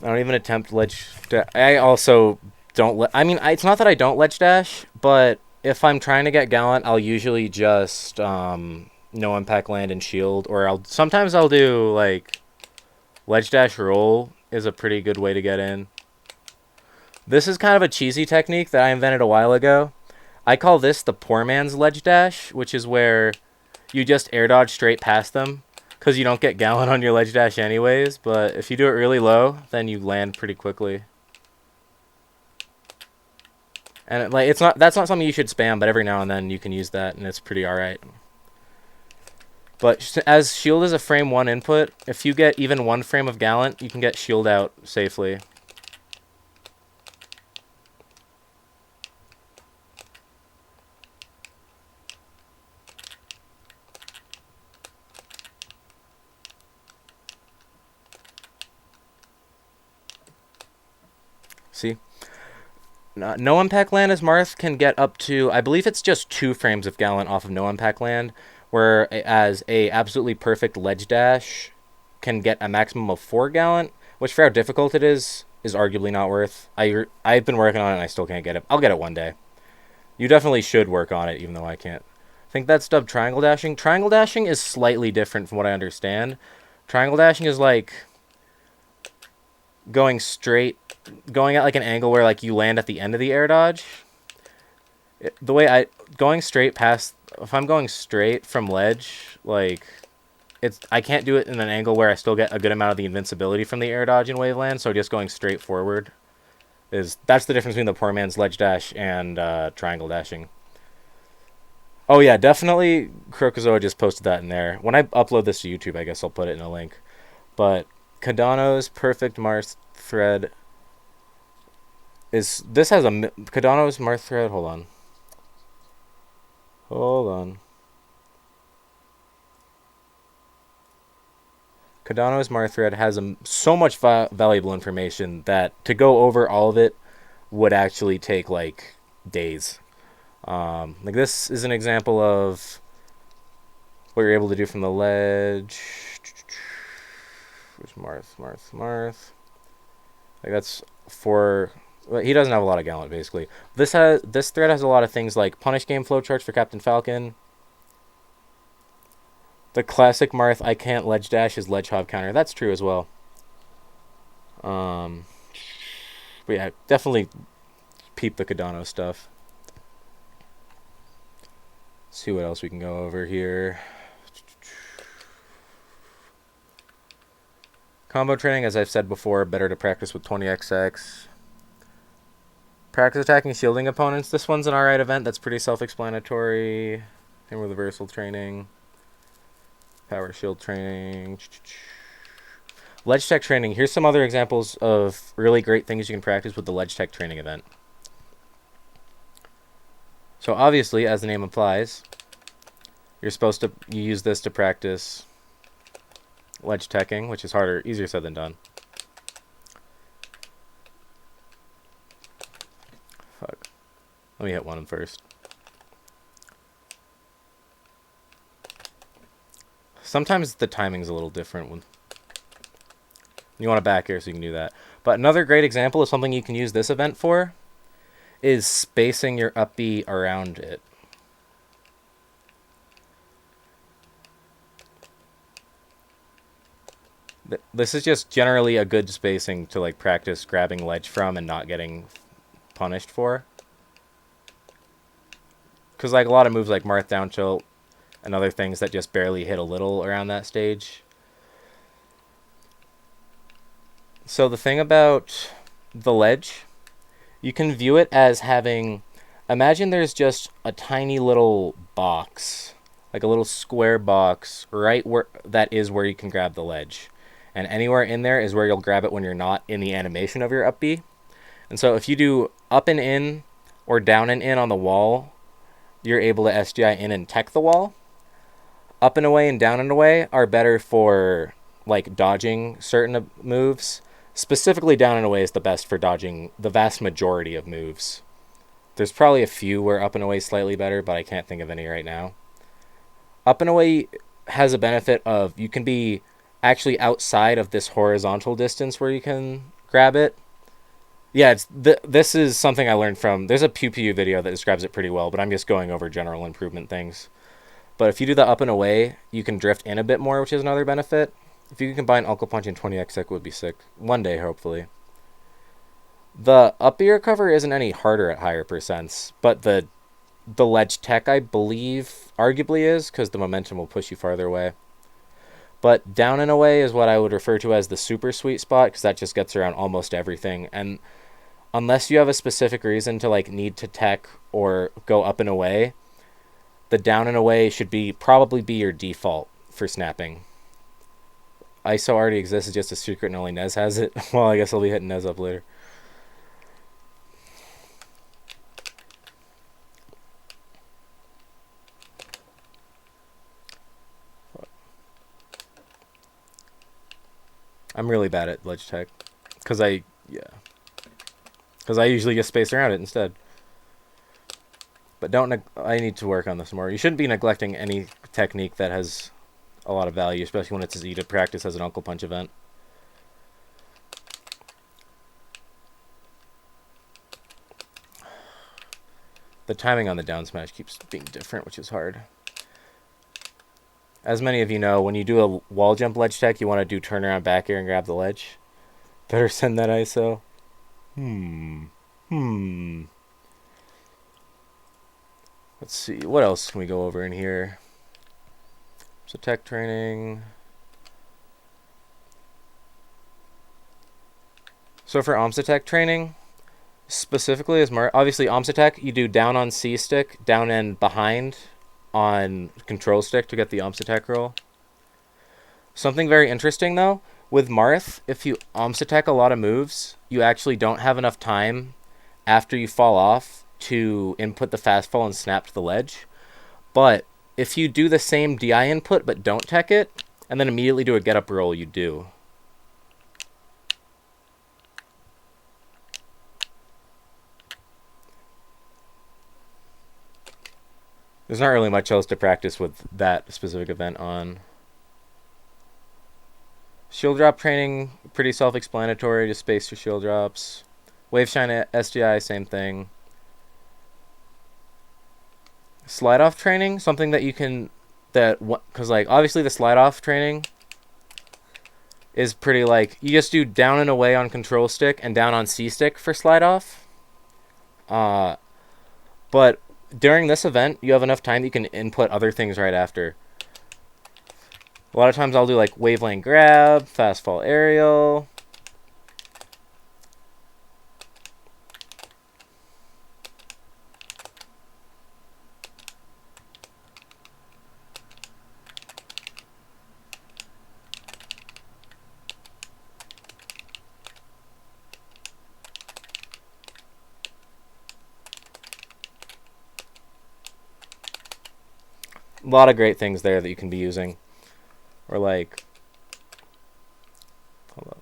I don't even attempt ledge dash. I also don't. I mean, it's not that I don't ledge dash, but if I'm trying to get gallant, I'll usually just no impact land and shield, or sometimes I'll do like ledge dash roll is a pretty good way to get in. This is kind of a cheesy technique that I invented a while ago. I call this the poor man's ledge dash, which is where you just air dodge straight past them because you don't get gallant on your ledge dash anyways. But if you do it really low, then you land pretty quickly. And that's not something you should spam, but every now and then you can use that, and it's pretty alright. But as shield is a frame 1 input, if you get even 1 frame of gallant, you can get shield out safely. See? No impact land as Marth can get up to, I believe it's just 2 frames of gallant off of no impact land, whereas a absolutely perfect ledge dash can get a maximum of 4 gallant, which for how difficult it is arguably not worth. I've been working on it and I still can't get it. I'll get it one day. You definitely should work on it, even though I can't. I think that's dubbed triangle dashing. Triangle dashing is slightly different from what I understand. Triangle dashing is like going at like an angle where like you land at the end of the air dodge. Going straight past, if I'm going straight from ledge, like I can't do it in an angle where I still get a good amount of the invincibility from the air dodge in Waveland, so just going straight forward that's the difference between the poor man's ledge dash and triangle dashing. Oh yeah, definitely Crocozoa just posted that in there. When I upload this to YouTube, I guess I'll put it in a link. But Cardano's perfect Mars thread has a Cardano's Mars thread. Hold on. Cardano's Mars thread has so much valuable information that to go over all of it would actually take like days. Like this is an example of what you're able to do from the ledge. Where's Marth? Like that's for. Well, he doesn't have a lot of gallant basically. This thread has a lot of things like punish game flowcharts for Captain Falcon. The classic Marth I can't ledge dash is ledge hop counter. That's true as well. But yeah, definitely peep the Cardano stuff. Let's see what else we can go over here. Combo training, as I've said before, better to practice with 20xx. Practice attacking shielding opponents. This one's an alright event that's pretty self-explanatory. Same with reversal training. Power shield training. Ledge tech training. Here's some other examples of really great things you can practice with the ledge tech training event. So obviously, as the name implies, you use this to practice ledge teching, which is easier said than done. Fuck. Let me hit one first. Sometimes the timing's a little different when you want to back air, so you can do that. But another great example of something you can use this event for is spacing your up B around it. This is just generally a good spacing to like practice grabbing ledge from and not getting punished for. Because like a lot of moves like Marth down tilt and other things that just barely hit a little around that stage. So the thing about the ledge, you can view it as having, imagine there's just a tiny little box, like a little square box right where that is where you can grab the ledge. And anywhere in there is where you'll grab it when you're not in the animation of your up B. And so if you do up and in or down and in on the wall, you're able to SGI in and tech the wall. Up and away and down and away are better for like dodging certain moves. Specifically, down and away is the best for dodging the vast majority of moves. There's probably a few where up and away is slightly better, but I can't think of any right now. Up and away has a benefit of you can be actually outside of this horizontal distance where you can grab it. Yeah, this is something I learned from, there's a PewPew video that describes it pretty well, but I'm just going over general improvement things. But if you do the up and away, you can drift in a bit more, which is another benefit. If you can combine Uncle Punch and 20x, it would be sick. One day, hopefully. The up B recover isn't any harder at higher percents, but the ledge tech, I believe, arguably is, because the momentum will push you farther away. But down and away is what I would refer to as the super sweet spot, because that just gets around almost everything. And unless you have a specific reason to like need to tech or go up and away, the down and away should probably be your default for snapping. ISO already exists, it's just a secret and only Nez has it. Well, I guess I'll be hitting Nez up later. I'm really bad at ledge tech. Because I usually just space around it instead. But I need to work on this more. You shouldn't be neglecting any technique that has a lot of value, especially when it's as easy to practice as an Uncle Punch event. The timing on the down smash keeps being different, which is hard. As many of you know, when you do a wall jump ledge tech, you want to do turnaround back air and grab the ledge. Better send that ISO. Let's see, what else can we go over in here? So tech training. So for tech training, specifically as obviously tech, you do down on C stick, down and behind on control stick to get the tech roll. Something very interesting though, with Marth, if you tech a lot of moves, you actually don't have enough time after you fall off to input the fast fall and snap to the ledge. But if you do the same DI input but don't tech it, and then immediately do a get up roll, you do. There's not really much else to practice with that specific event on. Shield drop training, pretty self-explanatory, just space your shield drops. Wave shine SGI, same thing. Slide off training, something that you can, because like obviously the slide off training is pretty like, you just do down and away on control stick and down on C stick for slide off. But during this event, you have enough time that you can input other things right after. A lot of times I'll do like wavelane grab, fast fall aerial. A lot of great things there that you can be using. Or like, hold up.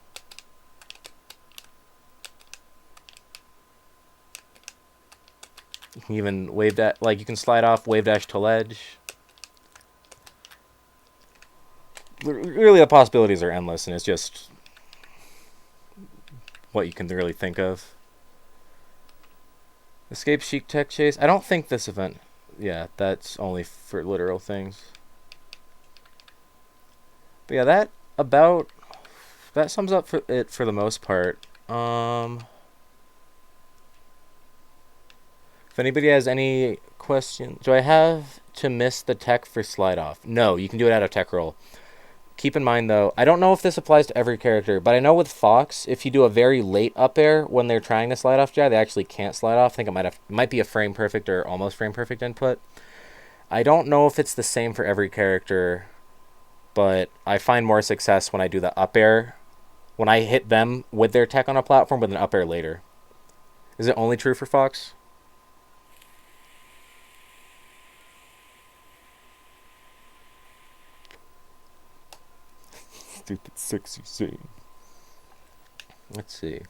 You can even wave that, like you can slide off, wave dash to ledge. Really, the possibilities are endless, and it's just what you can really think of. Escape Chic Tech Chase. I don't think this event. Yeah, that's only for literal things. But yeah, that sums up for it for the most part. If anybody has any questions, do I have to miss the tech for slide off? No, you can do it out of tech roll. Keep in mind though, I don't know if this applies to every character, but I know with Fox, if you do a very late up air when they're trying to slide off jab, they actually can't slide off. I think it might be a frame perfect or almost frame perfect input. I don't know if it's the same for every character, but I find more success when I do the up air, when I hit them with their tech on a platform with an up air later. Is it only true for Fox? Stupid sexy scene. Let's see.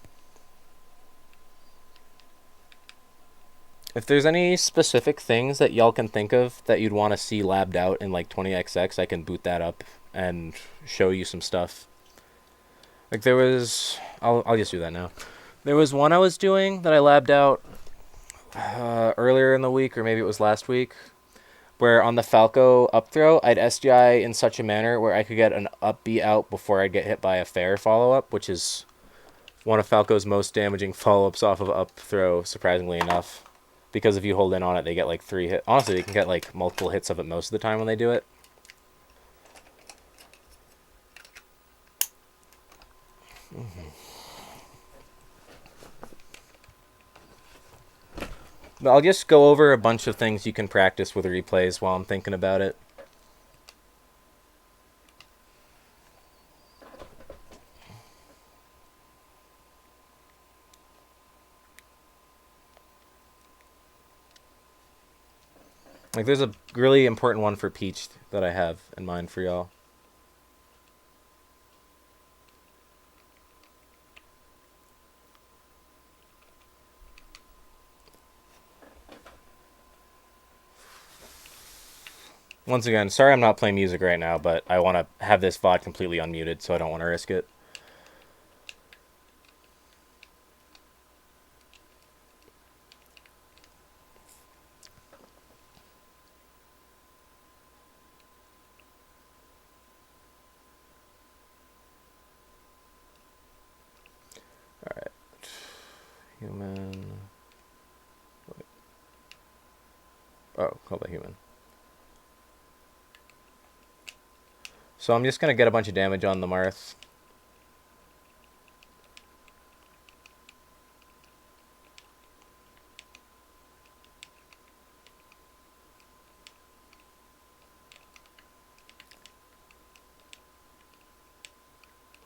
If there's any specific things that y'all can think of that you'd want to see labbed out in like 20XX, I can boot that up and show you some stuff. Like there was, I'll just do that now. There was one I was doing that I labbed out earlier in the week, or maybe it was last week, where on the Falco up throw, I'd SGI in such a manner where I could get an up B out before I'd get hit by a fair follow-up, which is one of Falco's most damaging follow-ups off of up throw, surprisingly enough. Because if you hold in on it, they get like 3 hits. Honestly, they can get like multiple hits of it most of the time when they do it. But I'll just go over a bunch of things you can practice with replays while I'm thinking about it. Like, there's a really important one for Peach that I have in mind for y'all. Once again, sorry I'm not playing music right now, but I want to have this VOD completely unmuted, so I don't want to risk it. Alright. Human. Wait. Oh, call that human. So I'm just going to get a bunch of damage on the Marth.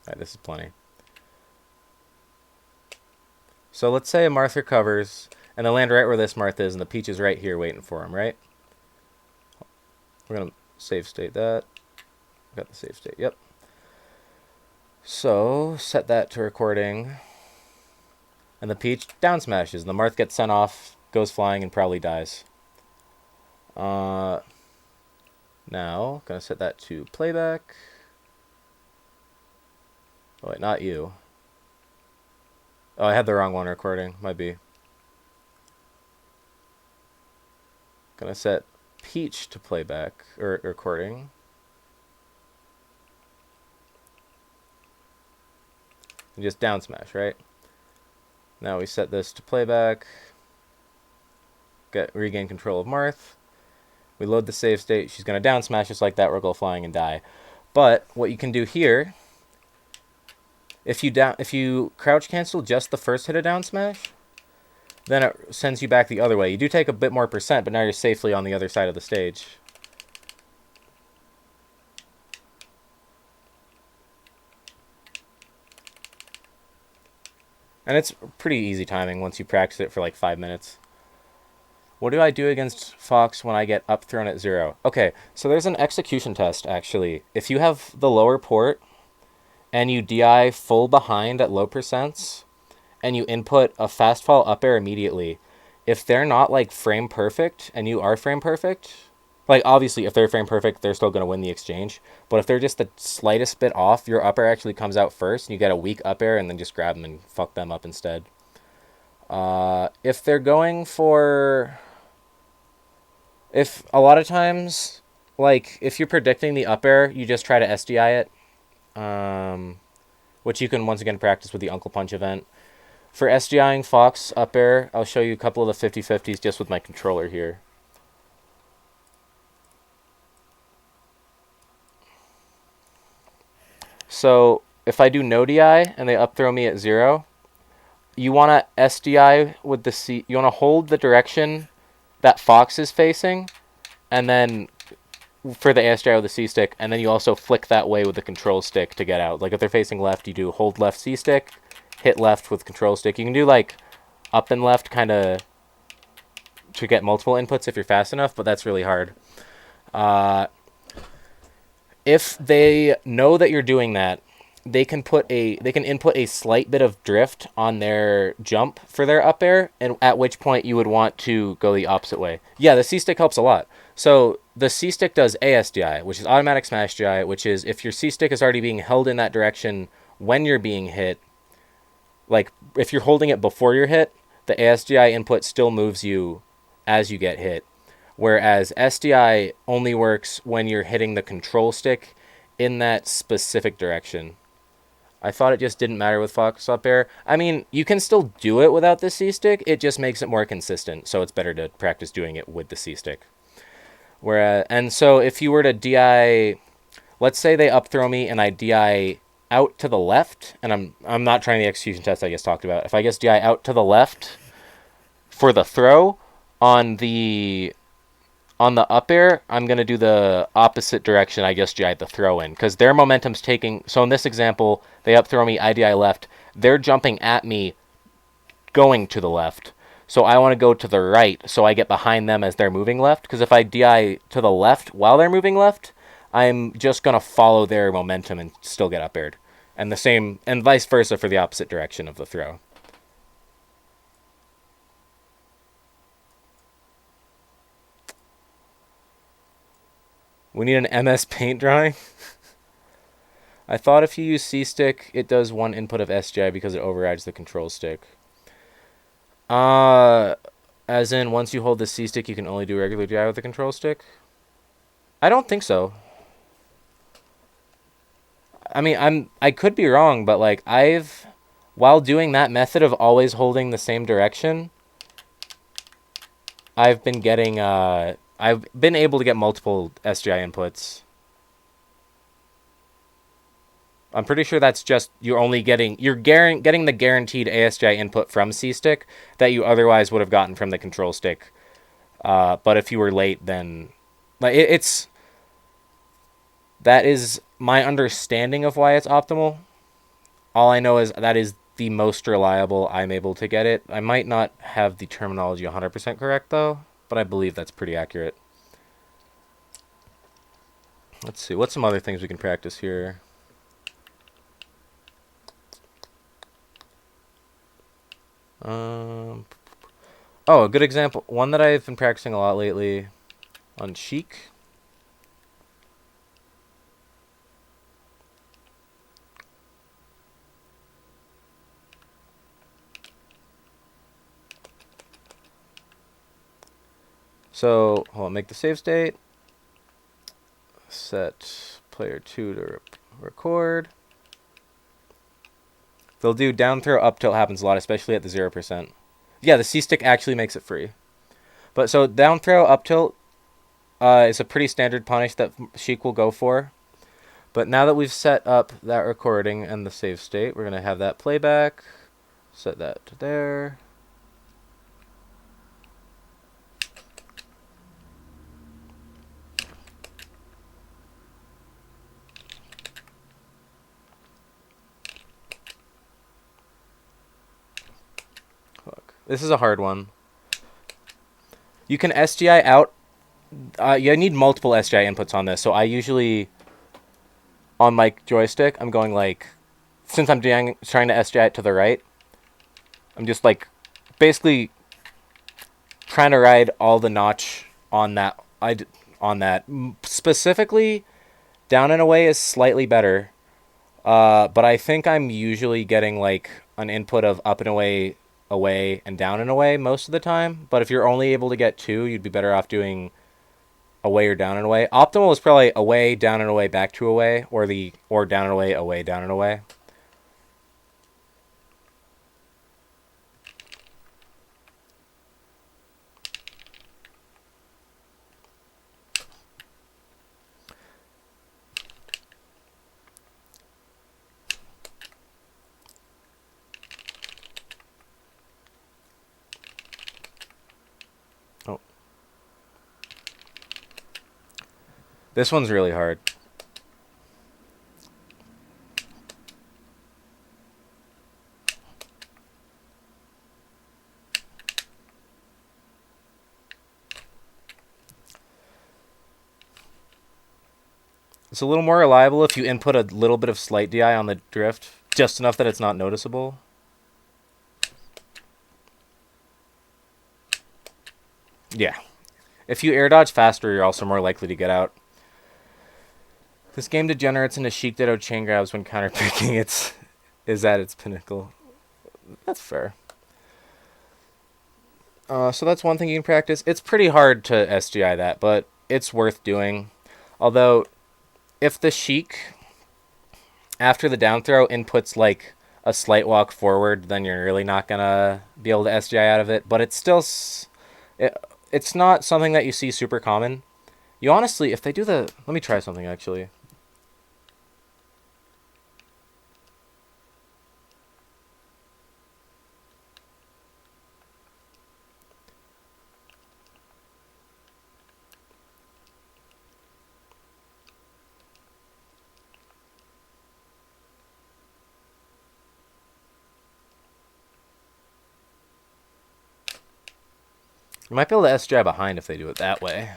Alright, this is plenty. So let's say a Marth recovers, and they land right where this Marth is, and the Peach is right here waiting for him, right? We're going to save state that. Got the save state, yep. So, set that to recording. And the Peach down smashes. And the Marth gets sent off, goes flying, and probably dies. Now, gonna set that to playback. Oh, wait, not you. Oh, I had the wrong one recording. Might be. Gonna set Peach to playback, or recording. And just down smash, right? Now we set this to playback. Regain control of Marth. We load the save state. She's going to down smash just like that, or go flying and die. But what you can do here, if you crouch cancel just the first hit of down smash, then it sends you back the other way. You do take a bit more percent, but now you're safely on the other side of the stage. And it's pretty easy timing once you practice it for like 5 minutes. What do I do against Fox when I get up thrown at 0? Okay, so there's an execution test, actually. If you have the lower port and you DI full behind at low percents, and you input a fast fall up air immediately, if they're not like frame perfect and you are frame perfect, like obviously if they're frame perfect, they're still going to win the exchange. But if they're just the slightest bit off, your up air actually comes out first and you get a weak up air and then just grab them and fuck them up instead. If they're going for... If a lot of times, like if you're predicting the up air, you just try to SDI it, which you can once again practice with the Uncle Punch event. For SDIing Fox up air, I'll show you a couple of the 50-50s just with my controller here. So if I do no DI and they up throw me at 0, you want to SDI with the C. You want to hold the direction that Fox is facing, and then for the ASDI with the C stick, and then you also flick that way with the control stick to get out. Like if they're facing left, you do hold left C stick, hit left with control stick. You can do like up and left kind of to get multiple inputs if you're fast enough, but that's really hard. If they know that you're doing that, they can input a slight bit of drift on their jump for their up air, and at which point you would want to go the opposite way. Yeah, the C stick helps a lot. So the C stick does ASDI, which is automatic smash DI, which is if your C stick is already being held in that direction when you're being hit, like if you're holding it before you're hit, the ASDI input still moves you as you get hit. Whereas SDI only works when you're hitting the control stick in that specific direction. I thought it just didn't matter with Fox up air. I mean, you can still do it without the C stick. It just makes it more consistent, so it's better to practice doing it with the C stick. And so if you were to DI, let's say they up throw me and I DI out to the left, and I'm not trying the execution test I just talked about. If I just DI out to the left for the throw on the up air, I'm going to do the opposite direction I just DI'd the throw in, because their momentum's taking... So in this example, they up throw me, I DI left. They're jumping at me going to the left. So I want to go to the right so I get behind them as they're moving left, because if I DI to the left while they're moving left, I'm just going to follow their momentum and still get up aired. And the same, and vice versa for the opposite direction of the throw. We need an MS Paint drawing. I thought if you use C-Stick, it does one input of SGI because it overrides the control stick. As in, once you hold the C-Stick, you can only do regular DI with the control stick? I don't think so. I mean, I could be wrong, but like while doing that method of always holding the same direction, I've been getting, I've been able to get multiple SGI inputs. I'm pretty sure that's just you're getting the guaranteed ASGI input from C-Stick that you otherwise would have gotten from the control stick. But if you were late, then like that is my understanding of why it's optimal. All I know is that is the most reliable I'm able to get it. I might not have the terminology 100% correct though, but I believe that's pretty accurate. Let's see, what's some other things we can practice here? Oh, a good example, one that I've been practicing a lot lately on Sheik. So, hold on, make the save state. Set player 2 to record. They'll do down throw up tilt happens a lot, especially at the 0%. Yeah, the C-Stick actually makes it free. But so down throw up tilt is a pretty standard punish that Sheik will go for. But now that we've set up that recording and the save state, we're going to have that playback. Set that to there. This is a hard one. You can SGI out. You need multiple SGI inputs on this. So I usually, on my joystick, I'm going like, since I'm trying to SGI it to the right, I'm just like basically trying to ride all the notch on that. On that specifically, down and away is slightly better. But I think I'm usually getting like an input of up and away, away, and down and away most of the time. But if you're only able to get two, you'd be better off doing away or down and away. Optimal is probably away, down and away, back to away, or down and away, down and away. Oh. This one's really hard. It's a little more reliable if you input a little bit of slight DI on the drift, just enough that it's not noticeable. Yeah. If you air dodge faster, you're also more likely to get out. This game degenerates into Sheik Ditto chain grabs when counterpicking is at its pinnacle. That's fair. So that's one thing you can practice. It's pretty hard to SGI that, but it's worth doing. Although, if the Sheik, after the down throw, inputs like a slight walk forward, then you're really not going to be able to SGI out of it. But it's still... It's not something that you see super common. You honestly, if they do the... Let me try something, actually. You might be able to SGI behind if they do it that way.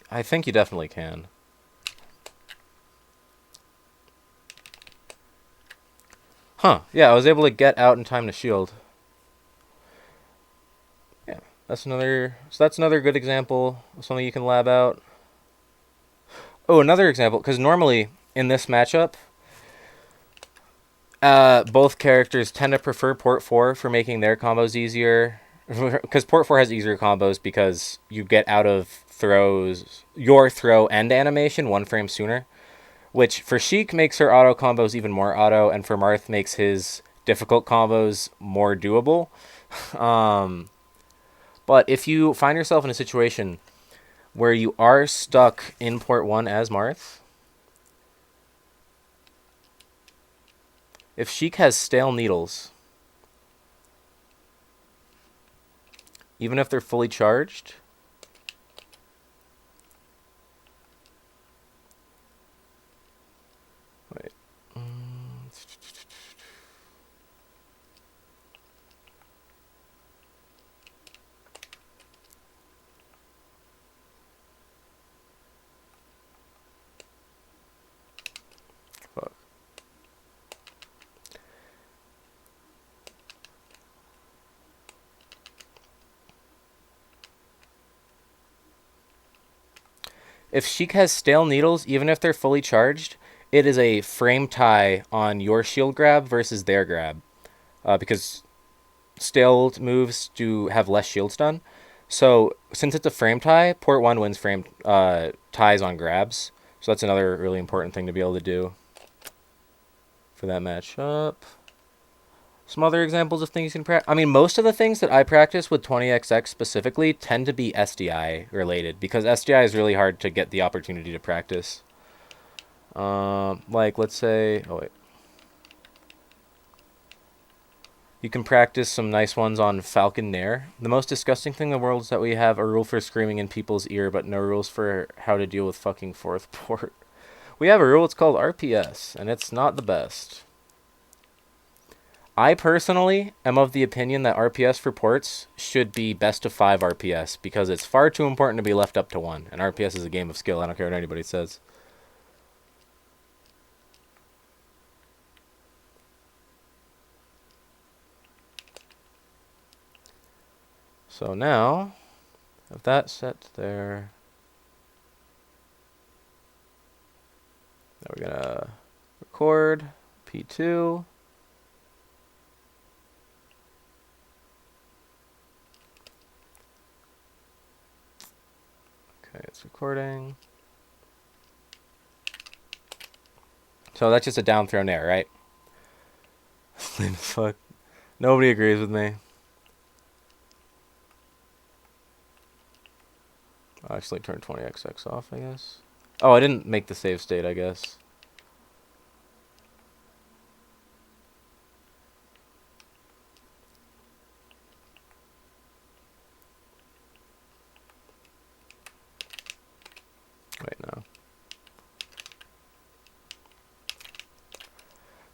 I think you definitely can. Huh. Yeah, I was able to get out in time to shield. Yeah, that's another... So that's another good example of something you can lab out. Oh, another example, because normally in this matchup... both characters tend to prefer Port 4 for making their combos easier. Because Port 4 has easier combos because you get out of throws, your throw and animation 1 frame sooner. Which for Sheik makes her auto combos even more auto, and for Marth makes his difficult combos more doable. But if you find yourself in a situation where you are stuck in Port 1 as Marth, if Sheik has stale needles, even if they're fully charged, wait. Fuck. If Sheik has stale needles, even if they're fully charged, it is a frame tie on your shield grab versus their grab. Because stale moves do have less shield stun. So since it's a frame tie, Port 1 wins frame ties on grabs. So that's another really important thing to be able to do for that matchup. Some other examples of things you can practice. I mean, most of the things that I practice with 20XX specifically tend to be SDI related because SDI is really hard to get the opportunity to practice. Like, let's say, oh wait. You can practice some nice ones on Falcon Nair. The most disgusting thing in the world is that we have a rule for screaming in people's ear, but no rules for how to deal with fucking fourth port. We have a rule, it's called RPS, and it's not the best. I personally am of the opinion that RPS for ports should be best of 5 RPS because it's far too important to be left up to 1. And RPS is a game of skill. I don't care what anybody says. So now, if that's set there, now we're gonna record P2. Okay, it's recording. So that's just a down throw Nair, right? Fuck. Nobody agrees with me. I'll actually turn 20XX off, I guess. Oh, I didn't make the save state, I guess. Wait, no.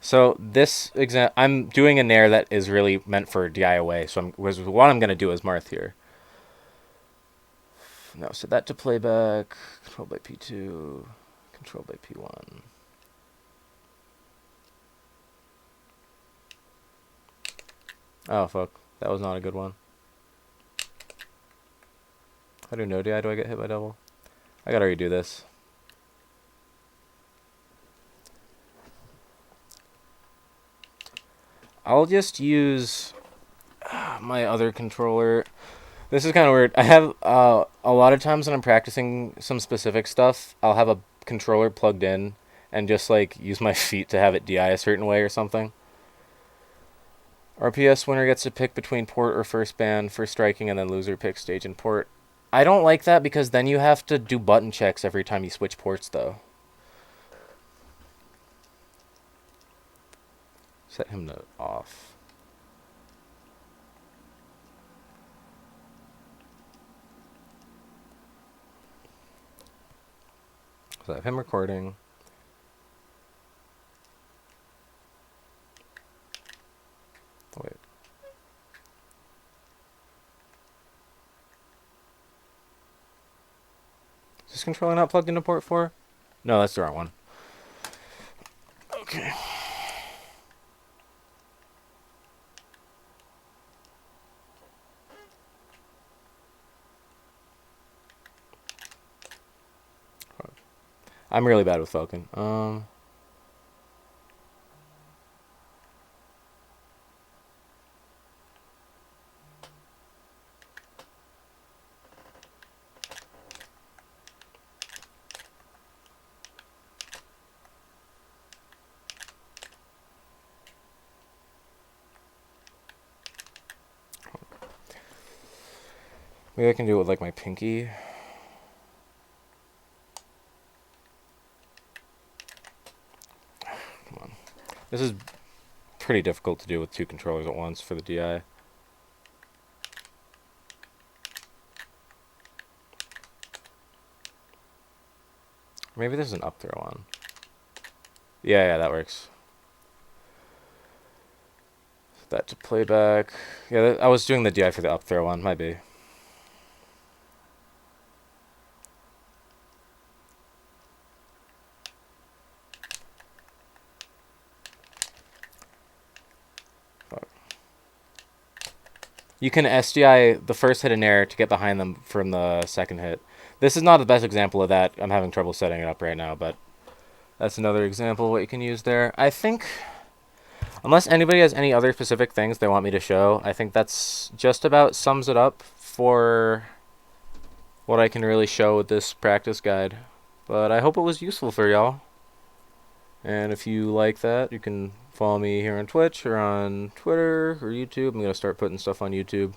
So this exam, I'm doing a Nair that is really meant for DIOA. So what I'm going to do is Marth here. Now set that to playback. Control by P2. Control by P1. Oh, fuck. That was not a good one. How do no DI do I get hit by double? I gotta redo this. I'll just use my other controller. This is kind of weird. I have a lot of times when I'm practicing some specific stuff, I'll have a controller plugged in and just like use my feet to have it DI a certain way or something. RPS winner gets to pick between port or first band for striking, and then loser picks stage and port. I don't like that because then you have to do button checks every time you switch ports, though. Set him to off. So I have him recording. Wait. Is this controller not plugged into port 4? No, that's the wrong one. Okay. I'm really bad with Falcon. Maybe I can do it with like my pinky. Come on. This is pretty difficult to do with 2 controllers at once for the DI. Maybe this is an up throw one. Yeah, that works. Set that to playback. Yeah, I was doing the DI for the up throw one. Might be. You can SDI the first hit in air to get behind them from the second hit. This is not the best example of that. I'm having trouble setting it up right now, but that's another example of what you can use there. I think, unless anybody has any other specific things they want me to show, I think that's just about sums it up for what I can really show with this practice guide. But I hope it was useful for y'all. And if you like that, you can follow me here on Twitch or on Twitter or YouTube. I'm going to start putting stuff on YouTube.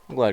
I'm glad